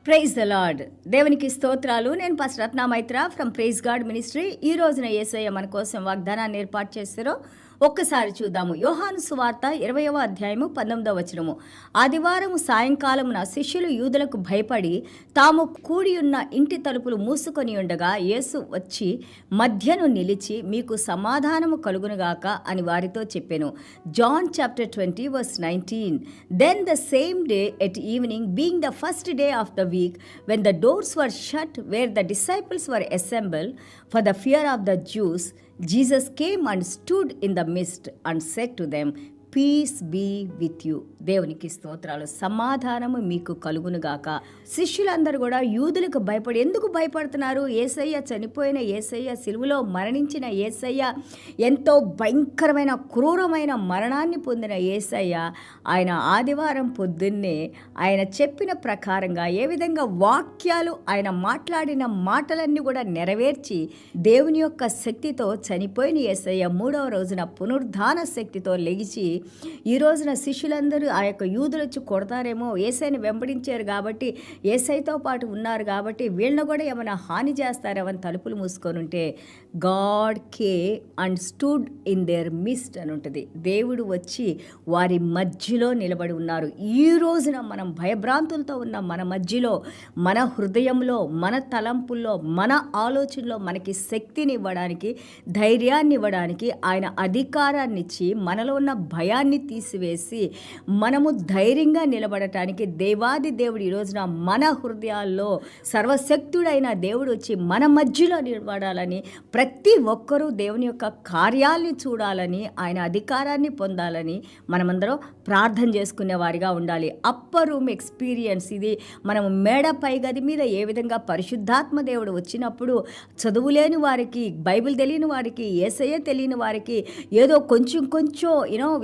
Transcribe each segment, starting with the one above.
Praise the lord. దేవునికి స్తోత్రాలు. నేను pastor Ratna Maitra from praise God ministry. ఈ రోజున యేసయ్య మన కోసం వాగ్దానాన్ని ఏర్పాటు చేస్తారో ఒక్కసారి చూద్దాము. యోహాను సువార్త 20వ అధ్యాయము 19వ వచనము. ఆదివారము సాయంకాలమున శిష్యులు యూదులకు భయపడి తాము కూడి ఉన్న ఇంటి తలుపులు మూసుకొని ఉండగా యేసు వచ్చి మధ్యను నిలిచి మీకు సమాధానము కలుగునుగాక అని వారితో చెప్పెను. John chapter 20 verse 19. Then the same day at evening, being the first day of the week, when the doors were shut where the disciples were assembled for the fear of the Jews, Jesus came and stood in the midst and said to them, peace be with you. దేవునికి స్తోత్రాలు. సమాధానము మీకు కలుగునుగాక. శిష్యులందరూ కూడా యూదులకు భయపడి, ఎందుకు భయపడుతున్నారు? యేసయ్య, చనిపోయిన యేసయ్య, సిలువలో మరణించిన యేసయ్య, ఎంతో భయంకరమైన క్రూరమైన మరణాన్ని పొందిన యేసయ్య, ఆయన ఆదివారం పొద్దున్నే ఆయన చెప్పిన ప్రకారంగా ఏ విధంగా వాక్యాలు ఆయన మాట్లాడిన మాటలన్నీ కూడా నెరవేర్చి దేవుని యొక్క శక్తితో చనిపోయిన యేసయ్య 3వ రోజున పునరుద్ధాన శక్తితో లెగిచి ఈ రోజున శిష్యులందరూ ఆ యొక్క యూదులు వచ్చి కొడతారేమో, యేసయ్యని వెంబడించారు కాబట్టి, యేసయ్యతో పాటు ఉన్నారు కాబట్టి వీళ్ళని కూడా ఏమైనా హాని చేస్తారేమని తలుపులు మూసుకొని ఉంటే God came and stood in their midst అని ఉంటుంది. దేవుడు వచ్చి వారి మధ్యలో నిలబడి ఉన్నారు. ఈ రోజున మనం భయభ్రాంతులతో ఉన్న మన మధ్యలో, మన హృదయంలో, మన తలంపుల్లో, మన ఆలోచనలో మనకి శక్తిని ఇవ్వడానికి, ధైర్యాన్ని ఇవ్వడానికి, ఆయన అధికారాన్ని ఇచ్చి మనలో ఉన్న భయాన్ని తీసివేసి మనము ధైర్యంగా నిలబడటానికి దేవాది దేవుడు ఈ రోజున మన హృదయాల్లో సర్వశక్తుడైన దేవుడు వచ్చి మన మధ్యలో నిలబడాలని, ప్రతి ఒక్కరూ దేవుని యొక్క కార్యాల్ని చూడాలని, ఆయన అధికారాన్ని పొందాలని మనమందరం ప్రార్థన చేసుకునే వారిగా ఉండాలి. అప్పర్ రూమ్ ఎక్స్పీరియన్స్ ఇది. మనము మేడ పై గది మీద ఏ విధంగా పరిశుద్ధాత్మ దేవుడు వచ్చినప్పుడు చదువులేని వారికి, బైబిల్ తెలియని వారికి, యేసయ్య తెలియని వారికి, ఏదో కొంచెం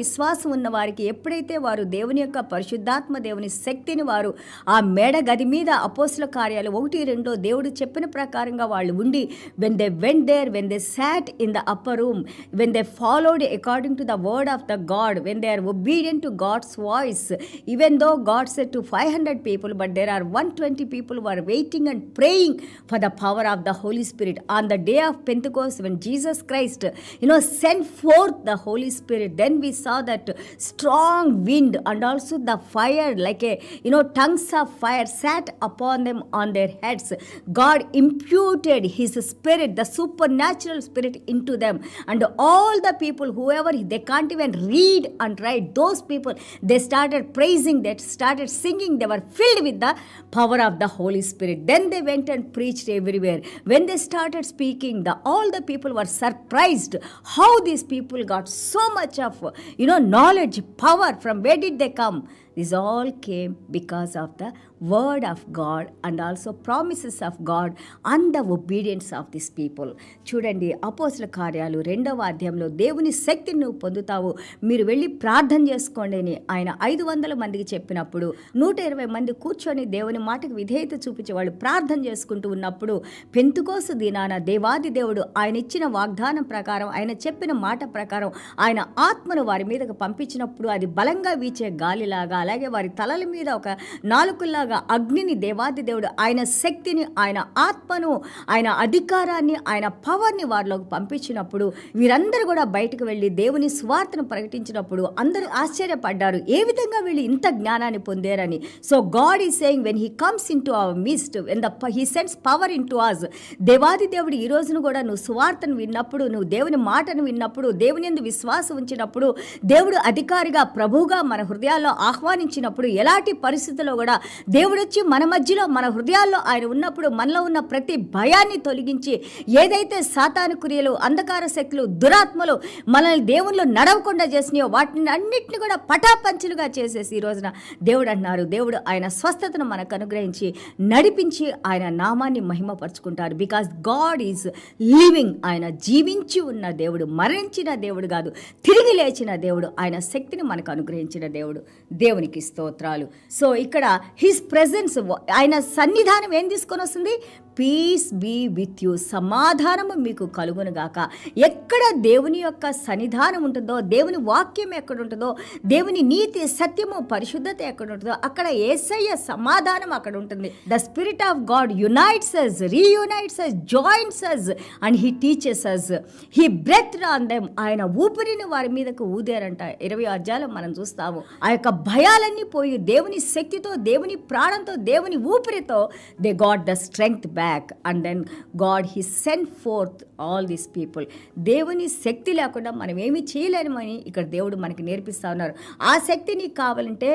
విశ్వాసం ఉన్న వారికి ఎప్పుడైతే వారు దేవుని యొక్క పరిశుద్ధాత్మ దేవుని శక్తిని వారు ఆ మేడ గది మీద అపోస్తుల కార్యాలు 1-2 దేవుడు చెప్పిన ప్రకారంగా వాళ్ళు ఉండి, when they went there, when they sat in the upper room, when they followed according to the word of the God, when they are obedient to God's voice, even though God said to 500 people, but there are 120 people who are waiting and praying for the power of the Holy Spirit. On the day of Pentecost, when Jesus Christ sent forth the Holy Spirit, then we saw that strong wind and also the fire, like a tongues of fire sat upon them on their heads. God imputed his spirit, the supernatural spirit, into them, and all the people, whoever they can't even read and write, those people, they started praising, they started singing, they were filled with the power of the Holy Spirit. Then they went and preached everywhere. When they started speaking, all the people were surprised how these people got so much of knowledge, power. From where did they come? This all came because of the word of God and also promises of God and the obedience of these people. చూడండి, అపోస్తల కార్యాలు 2వ అధ్యాయంలో దేవుని శక్తిని నువ్వు పొందుతావు, మీరు వెళ్ళి ప్రార్థన చేసుకోండి అని ఆయన 500 మందికి చెప్పినప్పుడు 120 మంది కూర్చొని దేవుని మాటకు విధేయత చూపించి వాళ్ళు ప్రార్థన చేసుకుంటూ ఉన్నప్పుడు, పెంతుకోసు దినాన దేవాది దేవుడు ఆయన ఇచ్చిన వాగ్దానం ప్రకారం, ఆయన చెప్పిన మాట ప్రకారం ఆయన ఆత్మను వారి మీదకు పంపించినప్పుడు అది బలంగా వీచే గాలిలాగా, అలాగే వారి తలల మీద ఒక నాలుకలాగా అగ్నిని దేవాది దేవుడు ఆయన శక్తిని, ఆయన ఆత్మను, ఆయన అధికారాన్ని, ఆయన పవర్ని వారిలోకి పంపించినప్పుడు వీరందరూ కూడా బయటకు వెళ్ళి దేవుని స్వార్థను ప్రకటించినప్పుడు అందరూ ఆశ్చర్యపడ్డారు, ఏ విధంగా వీళ్ళు ఇంత జ్ఞానాన్ని పొందారని. So God is saying, when he comes into our midst, when he sends power into us. దేవాది దేవుడు ఈ రోజును కూడా నువ్వు స్వార్థను విన్నప్పుడు, నువ్వు దేవుని మాటను విన్నప్పుడు, దేవుని యందు విశ్వాసం ఉంచినప్పుడు, దేవుడు అధికారిగా ప్రభువుగా మన హృదయాల్లో ఆహ్వానించినప్పుడు, ఎలాంటి పరిస్థితుల్లో కూడా దేవుడు వచ్చి మన మధ్యలో, మన హృదయాల్లో ఆయన ఉన్నప్పుడు మనలో ఉన్న ప్రతి భయాన్ని తొలగించి, ఏదైతే సాతాను క్రియలు, అంధకార శక్తులు, దురాత్మలు మనల్ని దేవుళ్ళు నడవకుండా చేసినాయో వాటిని అన్నిటిని కూడా పటాపంచులుగా చేసేసి ఈ రోజున దేవుడు అంటున్నారు, దేవుడు ఆయన స్వస్థతను మనకు అనుగ్రహించి నడిపించి ఆయన నామాన్ని మహిమపరుచుకుంటారు. Because God is living. ఆయన జీవించి ఉన్న దేవుడు, మరణించిన దేవుడు కాదు, తిరిగి లేచిన దేవుడు, ఆయన శక్తిని మనకు అనుగ్రహించిన దేవుడు. దేవునికి స్తోత్రాలు. సో ఇక్కడ హిస్ ప్రెజెన్స్, ఆయన సన్నిధానం ఏం తీసుకొని వస్తుంది? పీస్ బీ విత్ యూ, సమాధానము మీకు కలుగునుగాక. ఎక్కడ దేవుని యొక్క సన్నిధానం ఉంటుందో, దేవుని వాక్యం ఎక్కడ ఉంటుందో, దేవుని నీతి సత్యము పరిశుద్ధత ఎక్కడ ఉంటుందో అక్కడ యేసయ్య సమాధానం అక్కడ ఉంటుంది. The spirit of God unites us, reunites us, joins us and he teaches us. He breathed on them. ఆయన ఊపిరిని వారి మీదకు ఊదారంట. 20 అధ్యాయాలు మనం చూస్తాము. ఆ యొక్క భయాలన్నీ పోయి దేవుని శక్తితో, దేవుని ప్రాణంతో, దేవుని ఊపిరితో they got the strength back and then God he sent forth all these people. దేవుని శక్తి లేకుండా మనం ఏమీ చేయలేమని ఇక్కడ దేవుడు మనకి నేర్పిస్తా ఉన్నారు. ఆ శక్తి నీకు కావాలంటే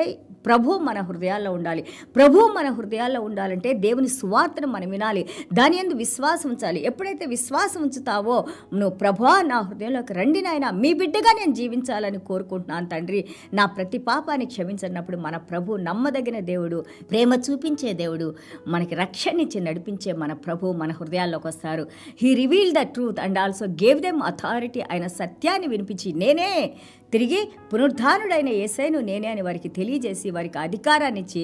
ప్రభు మన హృదయాల్లో ఉండాలి. ప్రభు మన హృదయాల్లో ఉండాలంటే దేవుని సువార్తను మనం వినాలి, దాని యందు విశ్వాసం ఉంచాలి. ఎప్పుడైతే విశ్వాసం ఉంచుతావో నువ్వు ప్రభువా నా హృదయంలోకి రండి నాయనా, మీ బిడ్డగా నేను జీవించాలని కోరుకుంటున్నాను తండ్రి, నా ప్రతి పాపాన్ని క్షమించినప్పుడు మన ప్రభు నమ్మదగిన దేవుడు, ప్రేమ చూపించే దేవుడు, మనకి రక్షణించి నడిపించే మన ప్రభు మన హృదయాల్లోకి వస్తారు. He reveal the truth and also gave them authority. ఆయన సత్యాన్ని వినిపించి నేనే తిరిగి పునరుద్ధానుడైన యేసయ్యను నేనే అని వారికి తెలియజేసి వారికి అధికారాన్ని ఇచ్చి,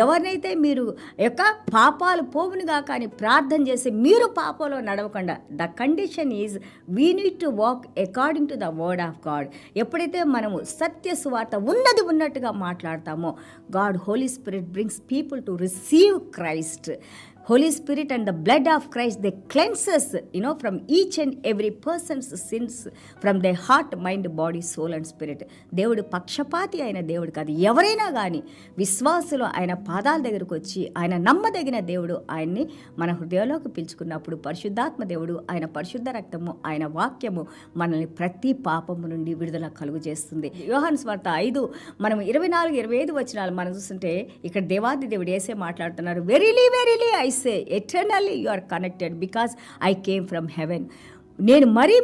ఎవరినైతే మీరు యొక్క పాపాలు పోవునుగా కానీ ప్రార్థన చేసి మీరు పాపంలో నడవకుండా, the condition is we need to walk according to the word of God. ఎప్పుడైతే మనము సత్య సువార్త ఉన్నది ఉన్నట్టుగా మాట్లాడతామో, God holy spirit brings people to receive Christ. Holy Spirit and the blood of Christ, they cleanse us, from each and every person's sins from their heart, mind, body, soul and spirit. దేవుడు పక్షపాతి అయిన దేవుడు కాదు. ఎవరైనా కానీ విశ్వాసులు ఆయన పాదాల దగ్గరకు వచ్చి ఆయన నమ్మదగిన దేవుడు ఆయన్ని మన హృదయంలోకి పిలుచుకున్నప్పుడు పరిశుద్ధాత్మ దేవుడు ఆయన పరిశుద్ధ రక్తము ఆయన వాక్యము మనల్ని ప్రతి పాపము నుండి విడుదల కలుగు చేస్తుంది. యోహాను సువార్త 5 మనం 24-25 వచనాలు మనం చూస్తుంటే ఇక్కడ దేవాది దేవుడు యేసే మాట్లాడుతున్నారు. Verily verily I say eternally you are connected because I came from heaven. నేను మరీ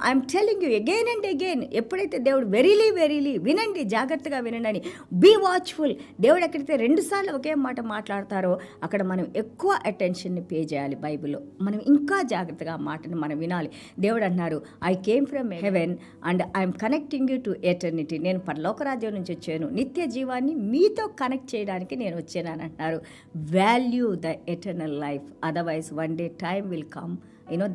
I'm telling you again and again. ఎప్పుడైతే దేవుడు వెరీలీ వినండి, జాగ్రత్తగా వినండి అని, బీ వాచ్ఫుల్. దేవుడు ఎక్కడైతే 2 సార్లు ఒకే మాట మాట్లాడతారో అక్కడ మనం ఎక్కువ అటెన్షన్ని పే చేయాలి. బైబిల్లో మనం ఇంకా జాగ్రత్తగా ఆ మాటను మనం వినాలి. దేవుడు అన్నారు I came from heaven and I'm connecting you to eternity. నేను పరలోక రాజ్యం నుంచి వచ్చాను, నిత్య జీవాన్ని మీతో కనెక్ట్ చేయడానికి నేను వచ్చాను అని అంటున్నారు. Value the eternal life, otherwise one day time will come.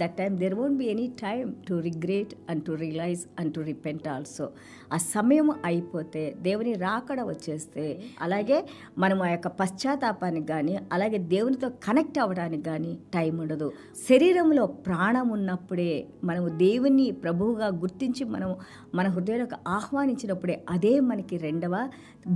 That time there won't be any time to regret and to realize and to repent also. ఆ సమయం అయిపోతే దేవుని రాకడ వచ్చేస్తే అలాగే మనం ఆ యొక్క పశ్చాత్తాపానికి కానీ అలాగే దేవునితో కనెక్ట్ అవ్వడానికి కానీ టైం ఉండదు. శరీరంలో ప్రాణం ఉన్నప్పుడే మనము దేవుని ప్రభువుగా గుర్తించి మనం మన హృదయంలోకి ఆహ్వానించినప్పుడే అదే మనకి రెండవ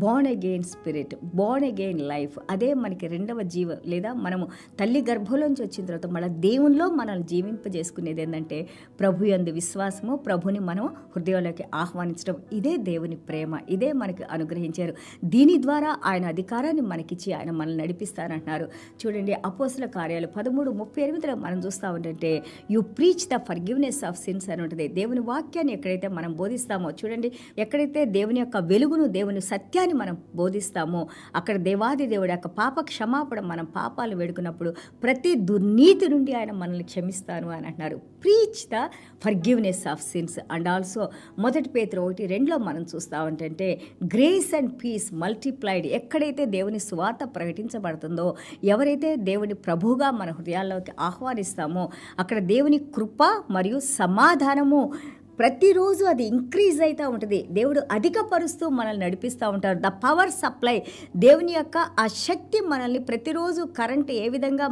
Born again spirit, Born again life. అదే మనకి రెండవ జీవం. లేదా మనము తల్లి గర్భంలోంచి వచ్చిన తర్వాత మళ్ళీ దేవునిలో మనల్ని జీవింపజేసుకునేది ఏంటంటే ప్రభు యందు విశ్వాసము, ప్రభుని మనం హృదయంలోకి ఆహ్వానించడం. ఇదే దేవుని ప్రేమ, ఇదే మనకి అనుగ్రహించారు. దీని ద్వారా ఆయన అధికారాన్ని మనకిచ్చి ఆయన మనల్ని నడిపిస్తానంటున్నారు. చూడండి అపోస్తుల కార్యాలు 13:38 మనం చూస్తూ ఉంటే you preach the forgiveness of since అని ఉంటుంది. దేవుని వాక్యాన్ని ఎక్కడైతే మనం బోధిస్తామో, చూడండి ఎక్కడైతే దేవుని యొక్క వెలుగును, దేవుని సత్యాన్ని మనం బోధిస్తామో అక్కడ దేవాది దేవుడి యొక్క పాప క్షమాపణ, మనం పాపాలు వేడుకున్నప్పుడు ప్రతి దుర్నీతి నుండి ఆయన మనల్ని క్షమిస్తాను అని అంటున్నారు. Preach the forgiveness of since. And also 1 పేతురు 1:2 మనం చూస్తూ ఉంటే గ్రేస్ అండ్ పీస్ మల్టిప్లైడ్. ఎక్కడైతే దేవుని సువార్త ప్రకటించబడుతుందో, ఎవరైతే దేవుని ప్రభువుగా మన హృదయాల్లోకి ఆహ్వానిస్తామో అక్కడ దేవుని కృప మరియు సమాధానము ప్రతిరోజు అది ఇంక్రీజ్ అవుతూ ఉంటుంది. దేవుడు అధికపరుస్తూ మనల్ని నడిపిస్తూ ఉంటారు. ద పవర్ సప్లై, దేవుని యొక్క ఆ శక్తి మనల్ని ప్రతిరోజు కరెంట్ ఏ విధంగా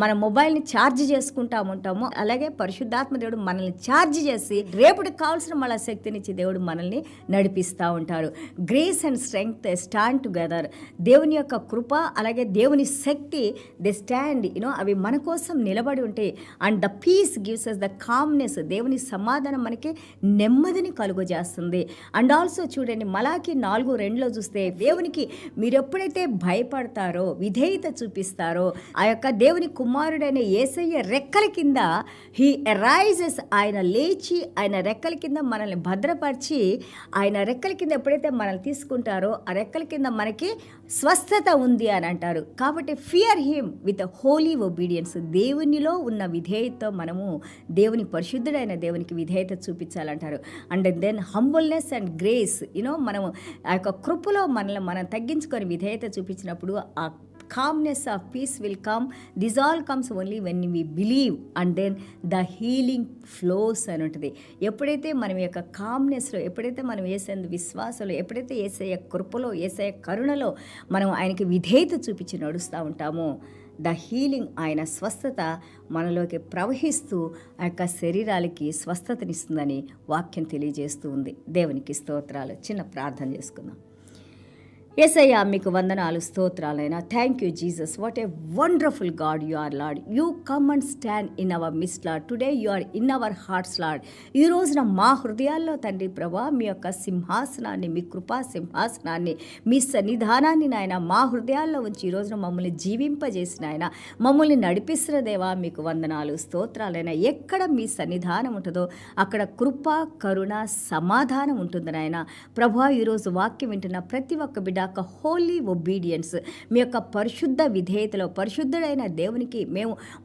మన మొబైల్ని ఛార్జ్ చేసుకుంటా ఉంటామో అలాగే పరిశుద్ధాత్మ దేవుడు మనల్ని ఛార్జ్ చేసి రేపటికి కావాల్సిన మళ్ళీ శక్తినిచ్చి దేవుడు మనల్ని నడిపిస్తూ ఉంటారు. Grace and strength stand together. దేవుని యొక్క కృప అలాగే దేవుని శక్తి దే స్టాండ్, అవి మన కోసం నిలబడి ఉంటాయి. And the peace gives us the calmness. దేవుని సమాధానం మనకి నెమ్మదిని కలుగజేస్తుంది. అండ్ ఆల్సో చూడండి మలాకి 4:2 చూస్తే దేవునికి మీరు ఎప్పుడైతే భయపడతారో, విధేయత చూపిస్తారో, ఆ యొక్క దేవుని కుమారుడైన యేసయ్య రెక్కల కింద హీ అరైజెస్, ఆయన లేచి ఆయన రెక్కల కింద మనల్ని భద్రపరిచి ఆయన రెక్కల కింద ఎప్పుడైతే మనల్ని తీసుకుంటారో ఆ రెక్కల కింద మనకి స్వస్థత ఉంది అని అంటారు. కాబట్టి fear him with holy obedience. దేవునిలో ఉన్న విధేయతతో మనము దేవుని పరిశుద్ధుడైన దేవునికి విధేయత చూపించాలంటారు. And then humbleness and grace, మనము ఆ యొక్క కృపలో మనల్ని మనం తగ్గించుకొని విధేయత చూపించినప్పుడు ఆ calmness of peace will come. This all comes only when we believe, and then the healing flows అని ఉంటుంది. ఎప్పుడైతే మనం యొక్క కామ్నెస్లో, ఎప్పుడైతే మనం యేసయ్యందు విశ్వాసంలో, ఎప్పుడైతే యేసయ్య కృపలో, యేసయ్య కరుణలో మనం ఆయనకి విధేయత చూపించి నడుస్తూ ఉంటామో, ద హీలింగ్, ఆయన స్వస్థత మనలోకి ప్రవహిస్తూ ఆ యొక్క శరీరాలకి స్వస్థతనిస్తుందని వాక్యం తెలియజేస్తూ ఉంది. దేవునికి స్తోత్రాలు. చిన్న ప్రార్థన చేసుకుందాం. యేసయ్యా, మీకు వందనాలు, స్తోత్రాలైనా. Thank you Jesus. What a wonderful God you are Lord. You come and stand in our midst Lord. Today you are in our hearts Lord. ఈ రోజున మా హృదయాల్లో తండ్రి ప్రభా మీ యొక్క సింహాసనాన్ని, మీ కృపా సింహాసనాన్ని, మీ సన్నిధానాన్ని నాయన మా హృదయాల్లో ఉంచి ఈ రోజున మమ్మల్ని జీవింపజేసిన ఆయన, మమ్మల్ని నడిపిస్తున్న దేవా మీకు వందనాలు, స్తోత్రాలైనా. ఎక్కడ మీ సన్నిధానం ఉంటుందో అక్కడ కృప, కరుణ, సమాధానం ఉంటుంది నాయన. ప్రభా, ఈరోజు వాక్యం వింటున్న ప్రతి ఒక్క బిడ్డ హోలీ ఒబీడియన్స్, మీ యొక్క పరిశుద్ధ విధేయతలో పరిశుద్ధుడైన దేవునికి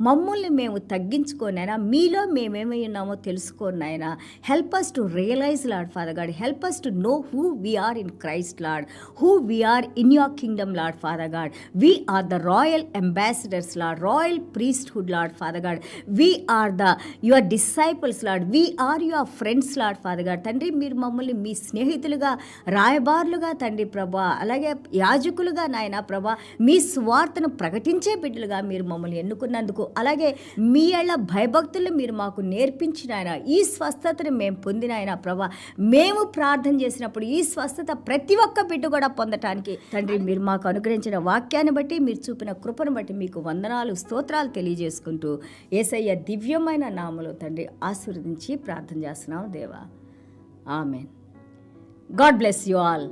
మమ్మల్ని మేము తగ్గించుకోనైనా, మీలో మేమేమై ఉన్నామో తెలుసుకోనైనా. Help us to realise Lord Father God. Help us to know who we are in Christ Lord, who we are in your kingdom Lord Father God. We are the royal ambassadors Lord, royal priesthood Lord Father God. We are the your disciples Lord, we are your friends Lord Father God. తండ్రి, మీరు మమ్మల్ని మీ స్నేహితులుగా, రాయబారులుగా తండ్రి ప్రభా, అలాగే యాజకులుగా నాయన ప్రభా, మీ స్వార్థను ప్రకటించే బిడ్డలుగా మీరు మమ్మల్ని ఎన్నుకున్నందుకు, అలాగే మీ ఏళ్ల భయభక్తులు మీరు మాకు నేర్పించిన ఆయన, ఈ స్వస్థతను మేము పొందిన ఆయన ప్రభా, మేము ప్రార్థన చేసినప్పుడు ఈ స్వస్థత ప్రతి ఒక్క బిడ్డ కూడా పొందటానికి తండ్రి మీరు మాకు అనుగ్రహించిన వాక్యాన్ని బట్టి, మీరు చూపిన కృపను బట్టి మీకు వందనాలు, స్తోత్రాలు తెలియజేసుకుంటూ యేసయ్య దివ్యమైన నామములో తండ్రి ఆశీర్వదించి ప్రార్థన చేస్తున్నాం దేవా. Amen. God bless you all.